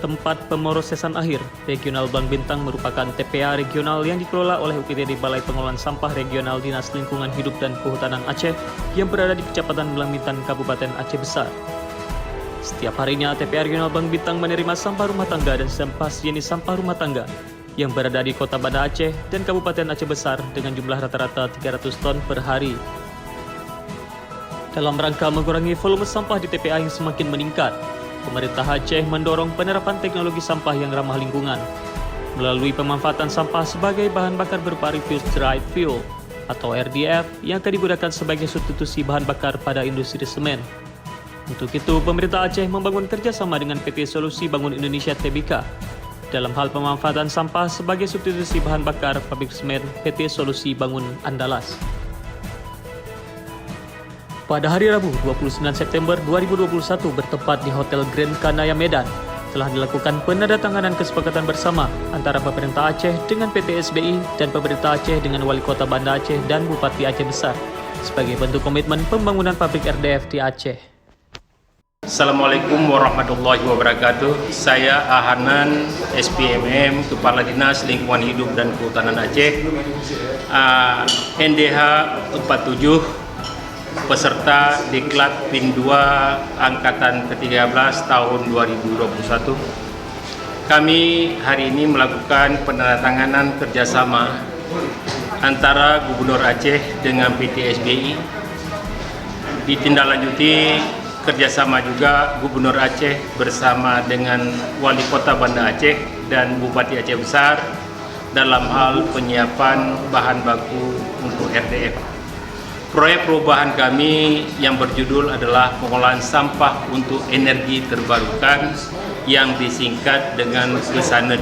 Tempat pemrosesan akhir Regional Blang Bintang merupakan TPA regional yang dikelola oleh UPTD Balai Pengelolaan Sampah Regional Dinas Lingkungan Hidup dan Kehutanan Aceh yang berada di Kecamatan Blang Bintang, Kabupaten Aceh Besar. Setiap harinya TPA Regional Blang Bintang menerima sampah rumah tangga dan sampah sejenis sampah rumah tangga yang berada di Kota Banda Aceh dan Kabupaten Aceh Besar dengan jumlah rata-rata 300 ton per hari. Dalam rangka mengurangi volume sampah di TPA yang semakin meningkat, pemerintah Aceh mendorong penerapan teknologi sampah yang ramah lingkungan melalui pemanfaatan sampah sebagai bahan bakar berupa refuse dried fuel atau RDF yang akan digunakan sebagai substitusi bahan bakar pada industri semen. Untuk itu, pemerintah Aceh membangun kerjasama dengan PT Solusi Bangun Indonesia Tbk dalam hal pemanfaatan sampah sebagai substitusi bahan bakar pabrik semen PT Solusi Bangun Andalas. Pada hari Rabu 29 September 2021 bertempat di Hotel Grand Kanaya Medan telah dilakukan penandatanganan kesepakatan bersama antara pemerintah Aceh dengan PT SBI dan pemerintah Aceh dengan Wali Kota Banda Aceh dan Bupati Aceh Besar sebagai bentuk komitmen pembangunan pabrik RDF di Aceh. Assalamualaikum warahmatullahi wabarakatuh. Saya Ahanan SPMM, Kepala Dinas Lingkungan Hidup dan Kehutanan Aceh, NDH 47, peserta Diklat PIN 2 Angkatan ke-13 tahun 2021. Kami hari ini melakukan penandatanganan kerjasama antara Gubernur Aceh dengan PT SBI. Ditindaklanjuti kerjasama juga Gubernur Aceh bersama dengan Wali Kota Banda Aceh dan Bupati Aceh Besar dalam hal penyiapan bahan baku untuk RDF. Proyek perubahan kami yang berjudul adalah pengolahan sampah untuk energi terbarukan yang disingkat dengan PESANED.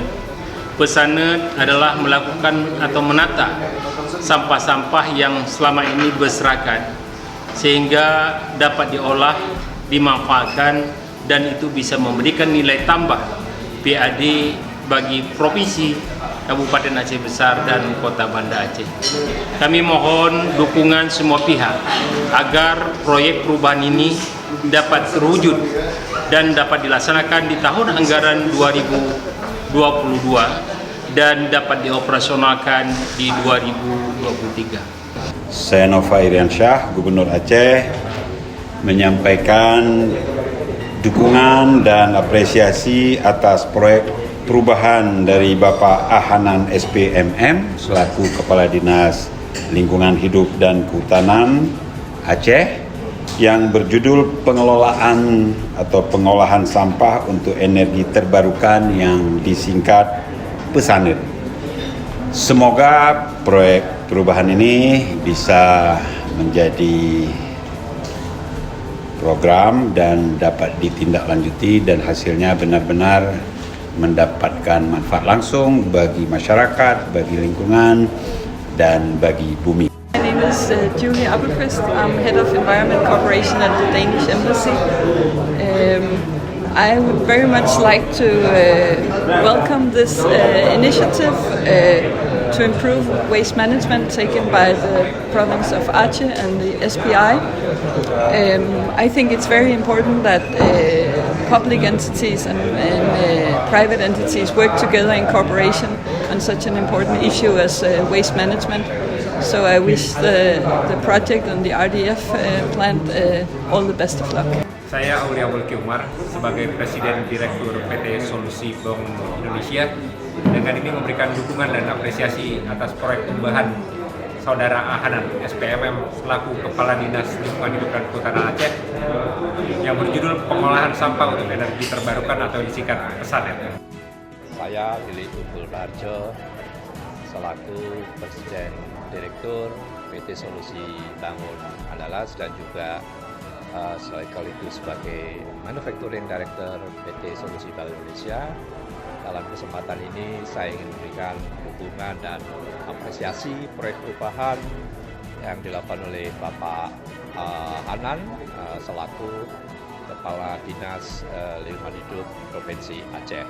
PESANED adalah melakukan atau menata sampah-sampah yang selama ini berserakan sehingga dapat diolah, dimanfaatkan, dan itu bisa memberikan nilai tambah PAD bagi provinsi, Kabupaten Aceh Besar dan Kota Banda Aceh. Kami mohon dukungan semua pihak agar proyek perubahan ini dapat terwujud dan dapat dilaksanakan di tahun anggaran 2022 dan dapat dioperasionalkan di 2023. Saya Nova Iriansyah, Gubernur Aceh, menyampaikan dukungan dan apresiasi atas proyek perubahan dari Bapak Ahanan SPMM selaku Kepala Dinas Lingkungan Hidup dan Kehutanan Aceh yang berjudul pengelolaan atau pengolahan sampah untuk energi terbarukan yang disingkat PESANED. Semoga proyek perubahan ini bisa menjadi program dan dapat ditindaklanjuti dan hasilnya benar-benar mendapatkan manfaat langsung bagi masyarakat, bagi lingkungan, dan bagi bumi. My name is Julie Appelqvist. I'm Head of Environment Cooperation at the Danish Embassy. I would very much like to welcome this initiative to improve waste management taken by the province of Aceh and the SPI. I think it's very important that public entities and private entities work together in cooperation on such an important issue as waste management. So I wish the project and the RDF plant all the best of luck. Saya Aulia Wolki Umar sebagai Presiden Direktur PT Solusi Bangun Indonesia dengan ini memberikan dukungan dan apresiasi atas proyek perubahan Saudara Ahanan SPMM selaku Kepala Dinas Lingkungan Hidup dan Kehutanan Aceh yang berjudul pengolahan sampah untuk energi terbarukan atau disingkat PESANED. Saya Lili Tunggul Raharjo selaku Presiden Direktur PT Solusi Bangun Andalas dan juga sekaligus sebagai Manufacturing Director PT Solusi Bangun Indonesia. Dalam kesempatan ini saya ingin memberikan dukungan dan apresiasi proyek perubahan yang dilakukan oleh Bapak Hanan selaku Kepala Dinas Lingkungan Hidup Provinsi Aceh.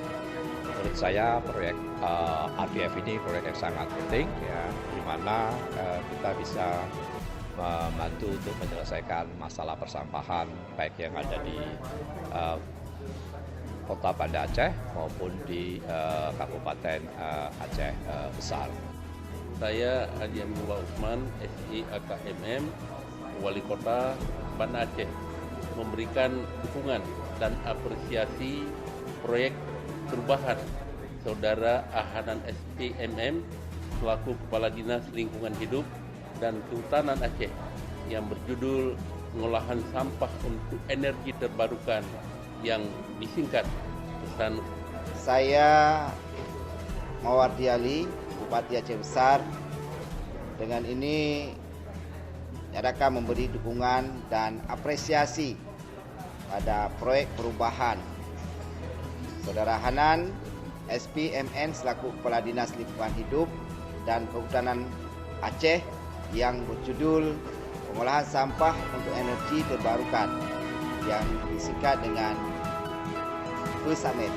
Menurut saya proyek RDF ini proyek yang sangat penting, ya, di mana kita bisa membantu untuk menyelesaikan masalah persampahan baik yang ada di Kota Banda Aceh maupun di Kabupaten Aceh Besar. Saya Haji Amirullah Utsman, SI AKMM, Wali Kota Banda Aceh, memberikan dukungan dan apresiasi proyek perubahan Saudara Ahanan SPMM selaku Kepala Dinas Lingkungan Hidup dan Kehutanan Aceh yang berjudul Pengolahan Sampah untuk Energi Terbarukan yang disingkat pesan. Saya Mawardi Ali, Bupati Aceh Besar, dengan ini nyatakan memberi dukungan dan apresiasi pada proyek perubahan Saudara Hanan SPMN selaku Kepala Dinas Lingkungan Hidup dan Kehutanan Aceh yang berjudul Pengolahan Sampah untuk Energi Terbarukan yang disingkat dengan PESAMET.